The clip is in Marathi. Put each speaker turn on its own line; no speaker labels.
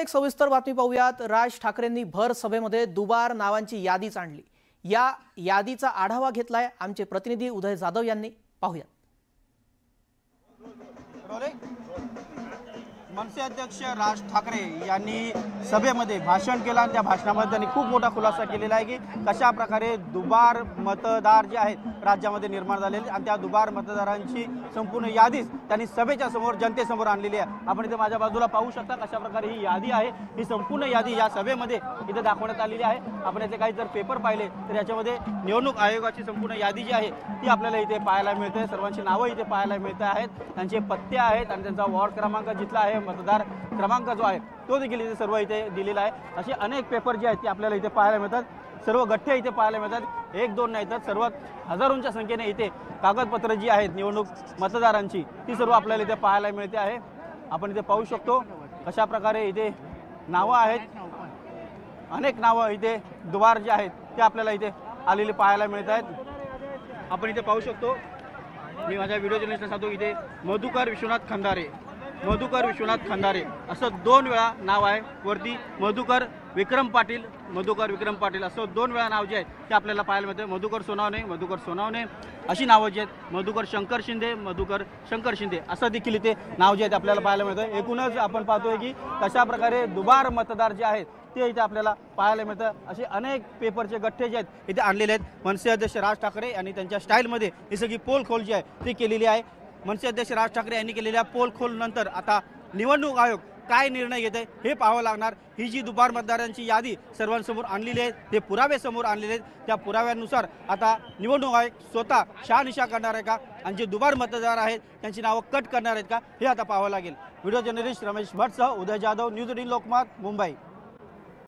एक सविस्तर बातमी पाहूयात। राज ठाकरेंनी भर सभेमध्ये दुबार नावांची यादीच आणली। या यादीचा आढावा घेतलाय आमचे प्रतिनिधी उदय जाधव यांनी। पाहूयात।
मनसे अध्यक्ष राज ठाकरे यांनी सभेमध्ये भाषण केलं आणि त्या भाषणामध्ये त्यांनी खूप मोठा खुलासा केलेला आहे की कशा प्रकारे दुबार मतदार जे आहेत राज्यामध्ये निर्माण झालेले आणि त्या दुबार मतदारांची संपूर्ण यादीच त्यांनी सभेच्या समोर जनतेसमोर आणलेली आहे। आपण इथे माझ्या बाजूला पाहू शकता कशा प्रकारे ही यादी आहे। ही संपूर्ण यादी या सभेमध्ये इथे दाखवण्यात आलेली आहे। आपण याचे काही जर पेपर पाहिले तर याच्यामध्ये निवडणूक आयोगाची संपूर्ण यादी जी आहे ती आपल्याला इथे पाहायला मिळते। सर्वांची नावं इथे पाहायला मिळत आहेत, त्यांचे पत्ते आहेत आणि त्यांचा वॉर्ड क्रमांक जिथला आहे, मतदार क्रमांक जो आहे तो देखील इथे सर्व इथे दिलेला आहे। असे अनेक पेपर जे आहेत ते आपल्याला इथे पाहायला मिळतात। सर्व गठ्ठे इथे पाहायला मिळतात। एक दोन नाही तर सर्व हजारोंच्या संख्येने इथे कागदपत्र जी आहेत निवडणूक मतदारांची ती सर्व आपल्याला इथे पाहायला मिळते आहे। आपण इथे पाहू शकतो कशा प्रकारे इथे नावं आहेत, अनेक नावं इथे दुबार जे आहेत ते आपल्याला इथे आलेले पाहायला मिळत आहेत। आपण इथे पाहू शकतो, मी माझ्या व्हिडिओ जर्नलिस्टला सांगतो, इथे मधुकर विश्वनाथ खंदारे, मधुकर विश्वनाथ खंदारे असं दोन वेळा नाव आहे। वरती मधुकर विक्रम पाटील, मधुकर विक्रम पाटील असं दोन वेळा नाव जे आहे ते आपल्याला पाहायला मिळते। मधुकर सोनावणे, मधुकर सोनावणे अशी नावं जी आहेत, मधुकर शंकर शिंदे, मधुकर शंकर शिंदे असं देखील इथे नाव जे आहेत आपल्याला पाहायला मिळतं। एकूणच आपण पाहतोय की कशा प्रकारे दुबार मतदार जे आहेत ते इथे आपल्याला पाहायला मिळतं। असे अनेक पेपरचे गठ्ठे जे आहेत इथे आणलेले आहेत। मनसे अध्यक्ष राज ठाकरे यांनी त्यांच्या स्टाईलमध्ये ही सगळी पोलखोल जी आहे ती केलेली आहे। मनसे अध्यक्ष राज ठाकरे यांनी केलेल्या पोलखोल नंतर आता निवडणूक आयोग काय निर्णय घेत आहे हे पाहावं लागणार। ही जी दुबार मतदारांची यादी सर्वांसमोर आणलेली आहे, ते पुरावे समोर आणलेले आहेत, त्या पुराव्यानुसार आता निवडणूक आयोग स्वतः शहानिशा करणार आहे का आणि जे दुबार मतदार आहेत त्यांची नावं कट करणार आहेत का हे आता पाहावं लागेल। व्हिडिओ जर्नलिस्ट रमेश भट्टसह उदय जाधव, न्यूज 18 लोकमत, मुंबई।